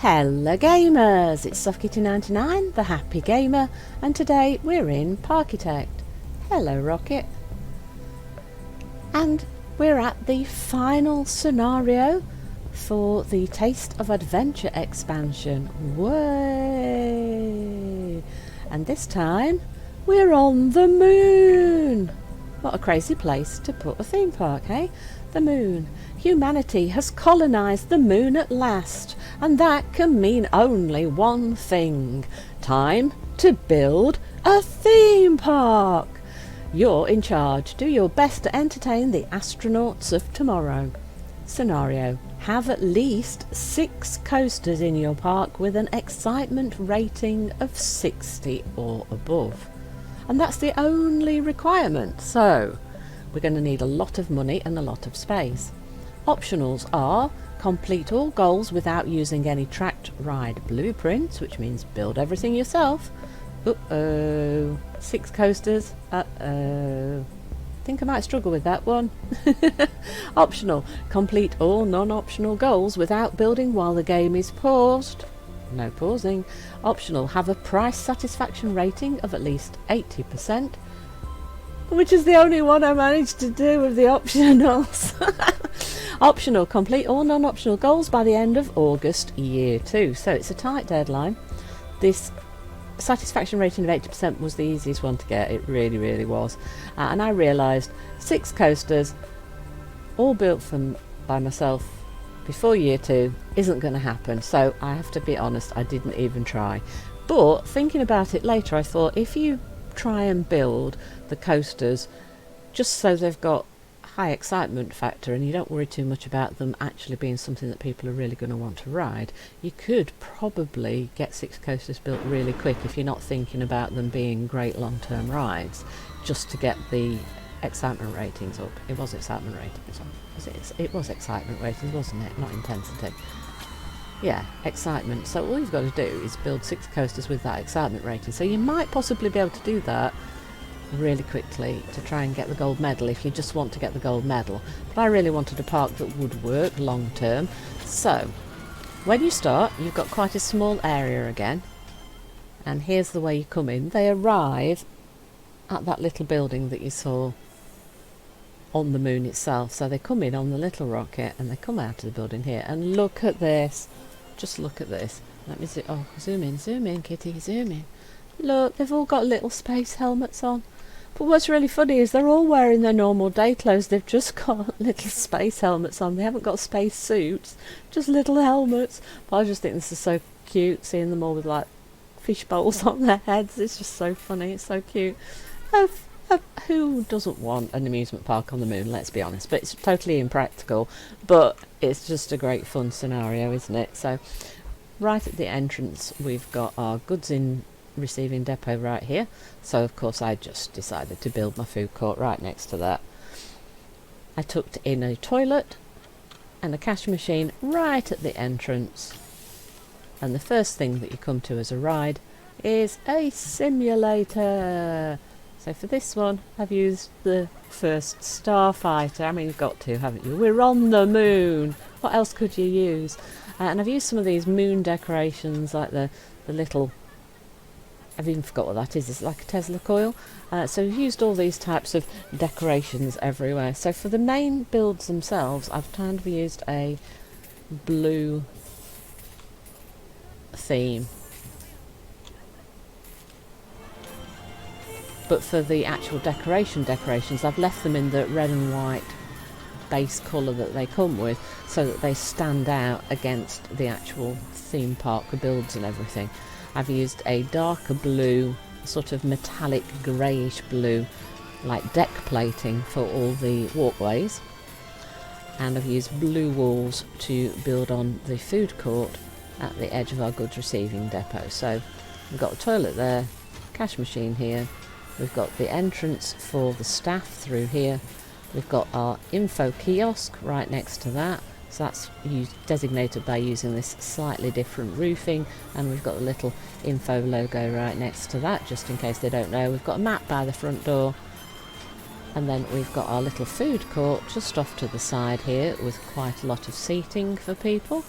Hello gamers, it's SoftKitty99, the Happy Gamer, and today we're in Parkitect. Hello Rocket. And we're at the final scenario for the Taste of Adventure expansion. Way! And this time we're on the moon! What a crazy place to put a theme park, eh? The moon. Humanity has colonised the moon at last, and that can mean only one thing. Time to build a theme park! You're in charge. Do your best to entertain the astronauts of tomorrow. Scenario. Have at least 6 coasters in your park with an excitement rating of 60 or above. And that's the only requirement, so we're going to need a lot of money and a lot of space. Optionals are complete all goals without using any tracked ride blueprints, which means build everything yourself. Uh-oh. 6 coasters. Uh-oh. Think I might struggle with that one. Optional. Complete all non-optional goals without building while the game is paused. No pausing. Optional. Have a price satisfaction rating of at least 80%. Which is the only one I managed to do with the optionals. Optional. Complete all non-optional goals by the end of August year 2. So it's a tight deadline. This satisfaction rating of 80% was the easiest one to get. It really was. And I realised 6 coasters all built by myself before year 2 isn't going to happen. So I have to be honest, I didn't even try. But thinking about it later, I thought if you try and build the coasters just so they've got high excitement factor and you don't worry too much about them actually being something that people are really going to want to ride, you could probably get 6 coasters built really quick if you're not thinking about them being great long-term rides, just to get the excitement ratings up. It was excitement ratings. It was excitement ratings, wasn't it? Not intensity. Yeah, excitement. So all you've got to do is build 6 coasters with that excitement rating. So you might possibly be able to do that really quickly to try and get the gold medal if you just want to get the gold medal. But I really wanted a park that would work long term. So when you start, you've got quite a small area again. And here's the way you come in. They arrive at that little building that you saw on the moon itself. So they come in on the little rocket and they come out of the building here. And look at this. Just look at this. Let me see. Oh, zoom in, Kitty, zoom in. Look, they've all got little space helmets on. But what's really funny is they're all wearing their normal day clothes. They've just got little space helmets on. They haven't got space suits, just little helmets. But I just think this is so cute, seeing them all with like fish bowls on their heads. It's just so funny. It's so cute. Who doesn't want an amusement park on the moon, let's be honest? But it's totally impractical, but it's just a great fun scenario, isn't it? So right at the entrance we've got our goods in receiving depot right here. So of course I just decided to build my food court right next to that. I tucked in a toilet and a cash machine right at the entrance. And the first thing that you come to as a ride is a simulator. So for this one, I've used the first Starfighter. I mean, you've got to, haven't you? We're on the moon. What else could you use? And I've used some of these moon decorations, like the little... I've even forgot what that is. It's like a Tesla coil. So we've used all these types of decorations everywhere. So for the main builds themselves, I've kind of used a blue theme. But for the actual decorations, I've left them in the red and white base colour that they come with, so that they stand out against the actual theme park, the builds and everything. I've used a darker blue, sort of metallic greyish blue, like deck plating for all the walkways. And I've used blue walls to build on the food court at the edge of our goods receiving depot. So we've got a toilet there, cash machine here. We've got the entrance for the staff through here. We've got our info kiosk right next to that. So that's designated by using this slightly different roofing. And we've got the little info logo right next to that, just in case they don't know. We've got a map by the front door. And then we've got our little food court just off to the side here with quite a lot of seating for people.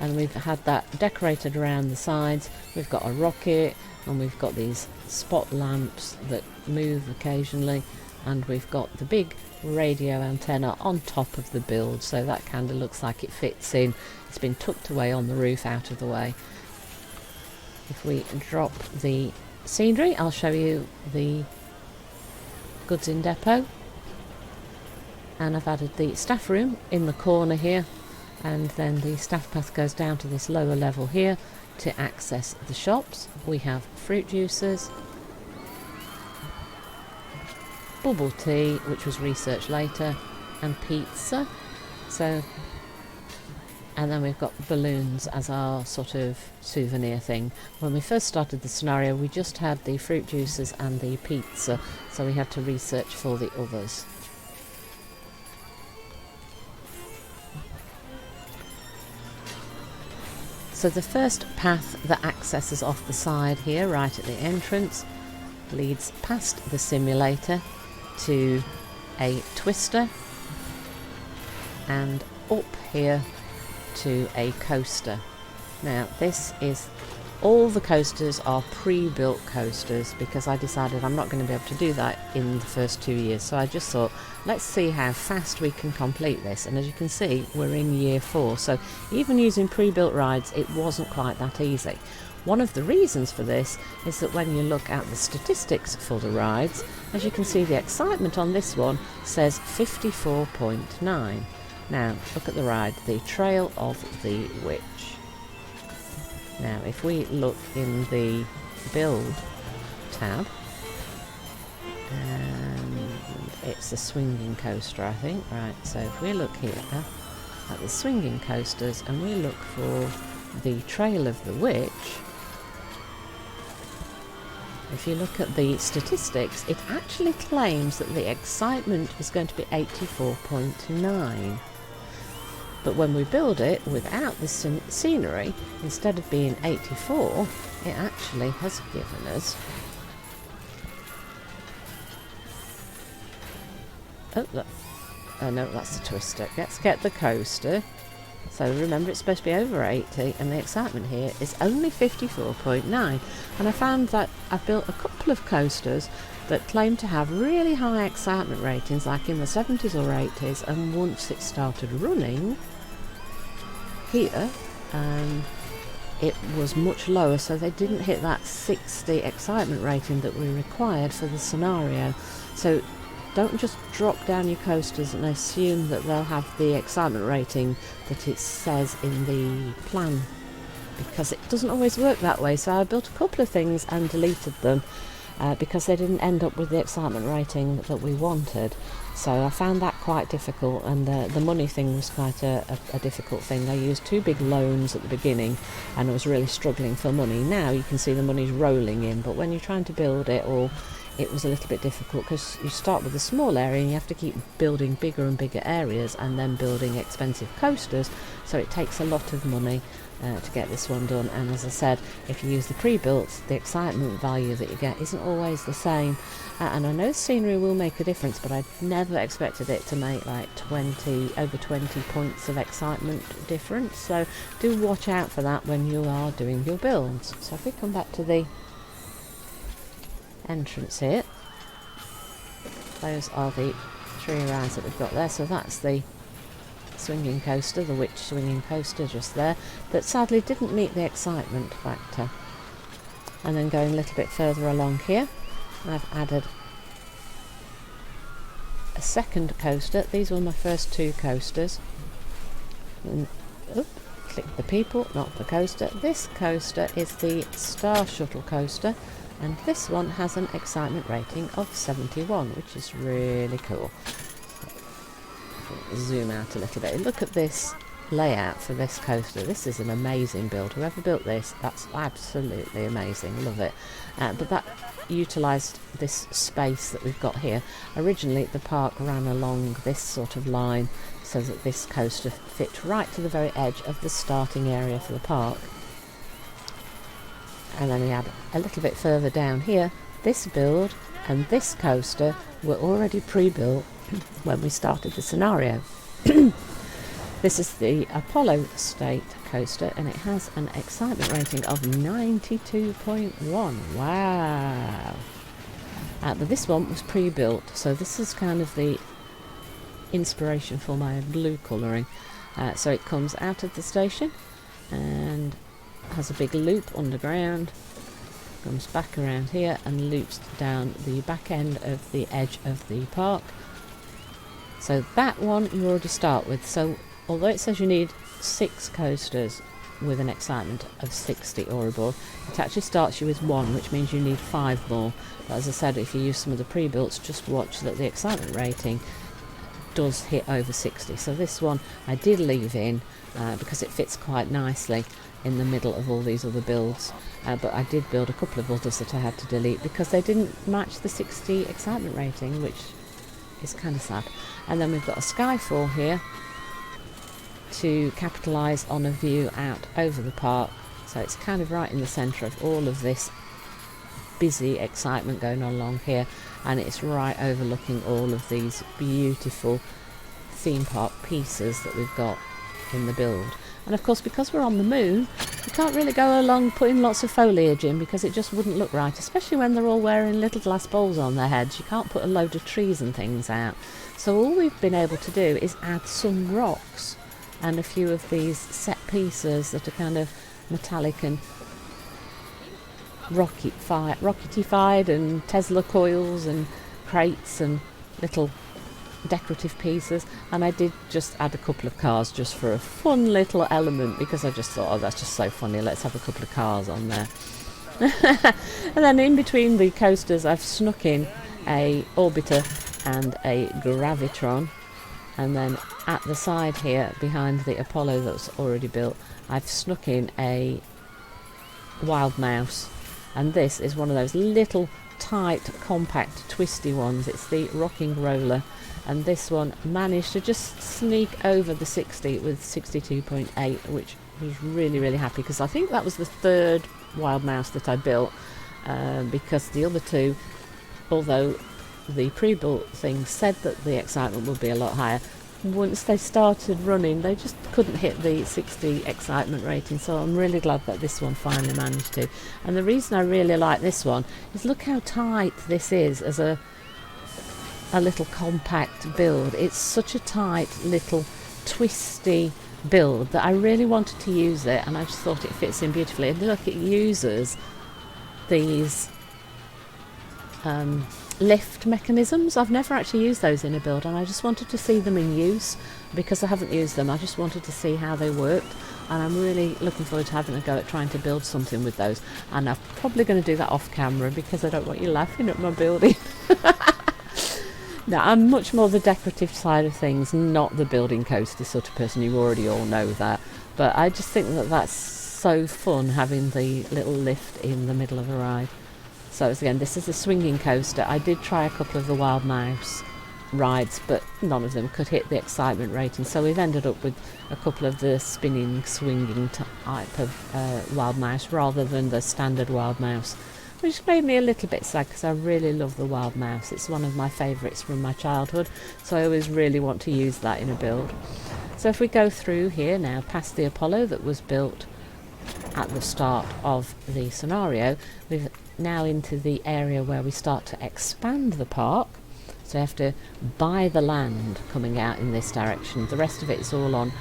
and we've had that decorated around the sides. We've got a rocket, and we've got these spot lamps that move occasionally, and we've got the big radio antenna on top of the build, so that kind of looks like it fits in. It's been tucked away on the roof out of the way. If we drop the scenery, I'll show you the goods in depot, and I've added the staff room in the corner here, and then the staff path goes down to this lower level here to access the shops. We have fruit juices, bubble tea, which was researched later, and pizza. And then we've got balloons as our sort of souvenir thing. When we first started the scenario, we just had the fruit juices and the pizza, so we had to research for the others. So the first path that accesses off the side here, right at the entrance, leads past the simulator to a twister, and up here to a coaster. Now this is, all the coasters are pre-built coasters, because I decided I'm not going to be able to do that in the first 2 years, so I just thought, let's see how fast we can complete this. And as you can see, we're in year 4, so even using pre-built rides, it wasn't quite that easy. One of the reasons for this is that when you look at the statistics for the rides, as you can see, the excitement on this one says 54.9. Now look at the ride, the Trail of the Witch. Now if we look in the build tab, and it's a swinging coaster, I think, right, so if we look here at the swinging coasters and we look for the Trail of the Witch, if you look at the statistics, it actually claims that the excitement is going to be 84.9. But when we build it without the scenery, instead of being 84, it actually has given us... Oh, look. Oh no, that's the twister. Let's get the coaster. So remember, it's supposed to be over 80, and the excitement here is only 54.9. And I found that I've built a couple of coasters that claim to have really high excitement ratings, like in the 70s or 80s, and once it started running here, it was much lower, so they didn't hit that 60 excitement rating that we required for the scenario. So don't just drop down your coasters and assume that they'll have the excitement rating that it says in the plan, because it doesn't always work that way. So I built a couple of things and deleted them because they didn't end up with the excitement rating that we wanted. So I found that quite difficult, and the money thing was quite a difficult thing. I used 2 big loans at the beginning and I was really struggling for money. Now you can see the money's rolling in, but when you're trying to build it all, it was a little bit difficult, because you start with a small area and you have to keep building bigger and bigger areas and then building expensive coasters, so it takes a lot of money to get this one done. And as I said, if you use the pre-built, the excitement value that you get isn't always the same, and I know scenery will make a difference, but I never expected it to make like over 20 points of excitement difference, so do watch out for that when you are doing your builds. So if we come back to the entrance here, those are the 3 rides that we've got there. So that's the swinging coaster, the Witch swinging coaster just there, that sadly didn't meet the excitement factor. And then going a little bit further along here, I've added a second coaster. These were my first 2 coasters. And, click the people, not the coaster. This coaster is the Star Shuttle coaster, and this one has an excitement rating of 71, which is really cool. Zoom out a little bit. Look at this layout for this coaster. This is an amazing build. Whoever built this, that's absolutely amazing. Love it. But that utilised this space that we've got here. Originally the park ran along this sort of line so that this coaster fit right to the very edge of the starting area for the park. And then we had a little bit further down here, this build and this coaster were already pre-built when we started the scenario. This is the Apollo State coaster, and it has an excitement rating of 92.1. Wow! But this one was pre-built, so this is kind of the inspiration for my blue colouring. So it comes out of the station and has a big loop underground, comes back around here and loops down the back end of the edge of the park. So that one you already start with. So although it says you need 6 coasters with an excitement of 60 or above, it actually starts you with 1, which means you need 5 more. But as I said, if you use some of the pre-builts, just watch that the excitement rating does hit over 60. So this one I did leave in because it fits quite nicely in the middle of all these other builds, but I did build a couple of others that I had to delete because they didn't match the 60 excitement rating, which is kind of sad. And then we've got a skyfall here to capitalise on a view out over the park, so it's kind of right in the centre of all of this busy excitement going on along here, and it's right overlooking all of these beautiful theme park pieces that we've got in the build. And of course, because we're on the moon, you can't really go along putting lots of foliage in because it just wouldn't look right, especially when they're all wearing little glass bowls on their heads. You can't put a load of trees and things out. So all we've been able to do is add some rocks and a few of these set pieces that are kind of metallic and rocketified, and Tesla coils and crates and little decorative pieces. And I did just add a couple of cars just for a fun little element, because I just thought, oh, that's just so funny, let's have a couple of cars on there. And then in between the coasters I've snuck in a orbiter and a gravitron, and then at the side here behind the Apollo that's already built, I've snuck in a wild mouse. And this is one of those little tight, compact, twisty ones. It's the rocking roller, and this one managed to just sneak over the 60 with 62.8, which was really, really happy, because I think that was the 3rd wild mouse that I built, because the other 2, although the pre-built thing said that the excitement would be a lot higher, once they started running they just couldn't hit the 60 excitement rating. So I'm really glad that this one finally managed to. And the reason I really like this one is look how tight this is as a little compact build. It's such a tight little twisty build that I really wanted to use it, and I just thought it fits in beautifully. And look, it uses these lift mechanisms. I've never actually used those in a build, and I just wanted to see them in use because I haven't used them. I just wanted to see how they worked, and I'm really looking forward to having a go at trying to build something with those. And I'm probably going to do that off camera because I don't want you laughing at my building. Now, I'm much more the decorative side of things, not the building coaster sort of person. You already all know that, but I just think that that's so fun, having the little lift in the middle of a ride. So again, this is a swinging coaster. I did try a couple of the wild mouse rides, but none of them could hit the excitement rating. So we've ended up with a couple of the spinning, swinging type of wild mouse rather than the standard wild mouse, which made me a little bit sad because I really love the wild mouse. It's one of my favourites from my childhood, so I always really want to use that in a build. So if we go through here now, past the Apollo that was built at the start of the scenario, we've now into the area where we start to expand the park. So you have to buy the land coming out in this direction. The rest of it is all on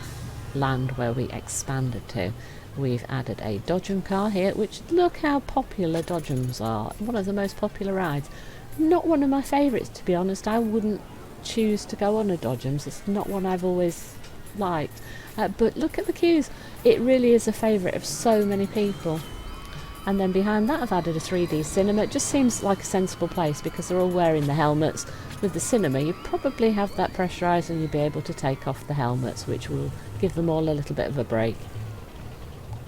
land where we expanded to. We've added a Dodgem car here, which look how popular Dodgems are. One of the most popular rides. Not one of my favourites, to be honest. I wouldn't choose to go on a Dodgems. It's not one I've always liked. But look at the queues. It really is a favourite of so many people. And then behind that I've added a 3D cinema. It just seems like a sensible place because they're all wearing the helmets. With the cinema you probably have that pressurised and you'll be able to take off the helmets, which will give them all a little bit of a break.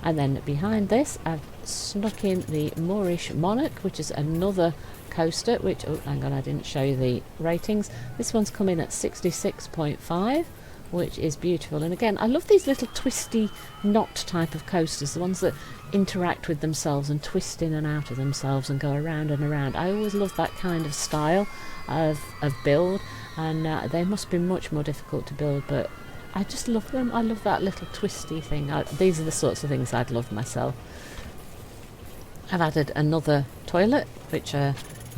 And then behind this I've snuck in the Moorish Monarch, which is another coaster, which, oh hang on, I didn't show you the ratings. This one's come in at 66.5, which is beautiful. And again, I love these little twisty knot type of coasters, the ones that interact with themselves and twist in and out of themselves and go around and around. I always love that kind of style of build, and they must be much more difficult to build, but I just love them. I love that little twisty thing. These are the sorts of things I'd love myself. I've added another toilet, which you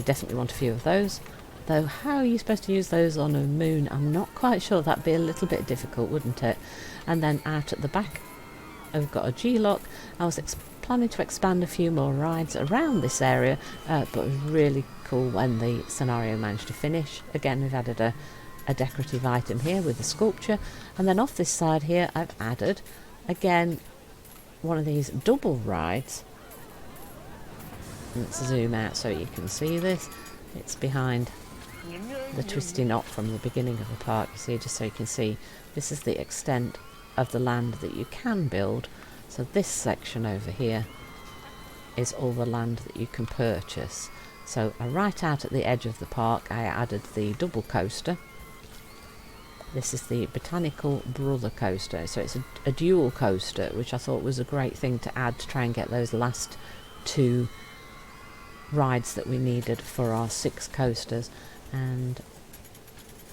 definitely want a few of those. Though how are you supposed to use those on a moon? I'm not quite sure. That'd be a little bit difficult, wouldn't it? And then out at the back, I've got a G-lock. I was planning to expand a few more rides around this area, but it was really cool when the scenario managed to finish. Again, we've added a decorative item here with a sculpture, and then off this side here I've added again one of these double rides. Let's zoom out so you can see this. It's behind the twisty knot from the beginning of the park, you see, just so you can see this is the extent of the land that you can build. So this section over here is all the land that you can purchase. So right out at the edge of the park I added the double coaster. This is the Botanical Brother coaster, so it's a dual coaster, which I thought was a great thing to add to try and get those last 2 rides that we needed for our 6 coasters. And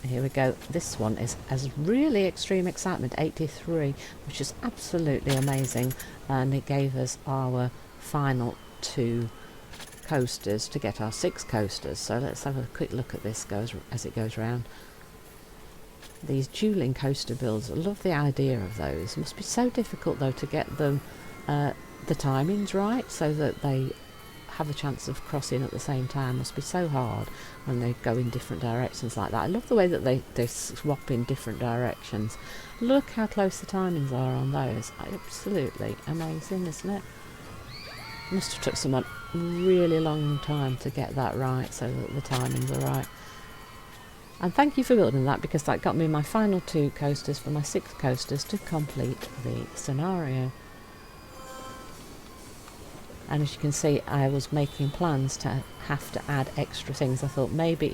here we go. This one has really extreme excitement, 83, which is absolutely amazing, and it gave us our final 2 coasters to get our 6 coasters. So let's have a quick look at this as it goes round. These dueling coaster builds, I love the idea of those. It must be so difficult though to get them the timings right so that they have a chance of crossing at the same time. Must be so hard when they go in different directions like that. I love the way that they swap in different directions. Look how close the timings are on those. Absolutely amazing, isn't it? Must have took someone a really long time to get that right so that the timings are right. And thank you for building that, because that got me my final 2 coasters for my 6 coasters to complete the scenario. And as you can see, I was making plans to have to add extra things. I thought maybe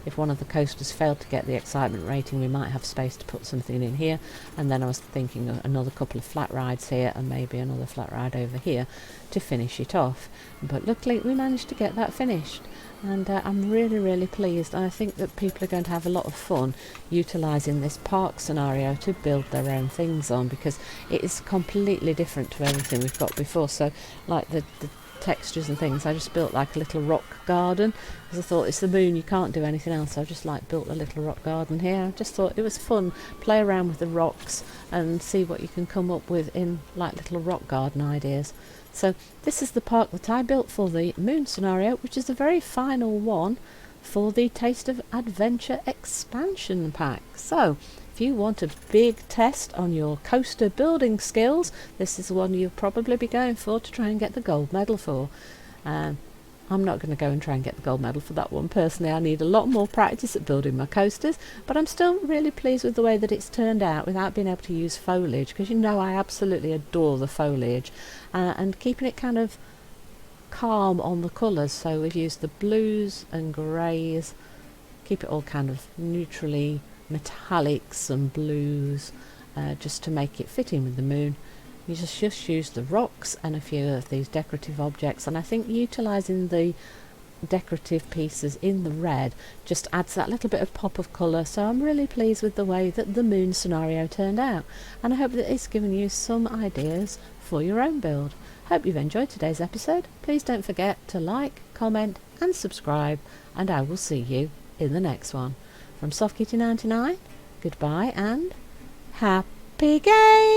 if one of the coasters failed to get the excitement rating, we might have space to put something in here. And then I was thinking of another couple of flat rides here and maybe another flat ride over here to finish it off. But luckily we managed to get that finished, and I'm really pleased. And I think that people are going to have a lot of fun utilising this park scenario to build their own things on, because it is completely different to everything we've got before. So like the textures and things, I just built like a little rock garden, because I thought it's the moon, you can't do anything else. So I just like built a little rock garden here. I just thought it was fun, play around with the rocks and see what you can come up with in like little rock garden ideas. So this is the park that I built for the moon scenario, which is the very final one for the Taste of Adventure expansion pack. So if you want a big test on your coaster building skills, this is one you'll probably be going for to try and get the gold medal for. I'm not going to go and try and get the gold medal for that one personally. I need a lot more practice at building my coasters, but I'm still really pleased with the way that it's turned out without being able to use foliage, because you know I absolutely adore the foliage, and keeping it kind of calm on the colours. So we've used the blues and greys, keep it all kind of neutrally metallics and blues, just to make it fit in with the moon. You just use the rocks and a few of these decorative objects, and I think utilising the decorative pieces in the red just adds that little bit of pop of colour. So I'm really pleased with the way that the moon scenario turned out, and I hope that it's given you some ideas for your own build. Hope you've enjoyed today's episode. Please don't forget to like, comment and subscribe, and I will see you in the next one. From Soft Kitty 99, goodbye and happy games!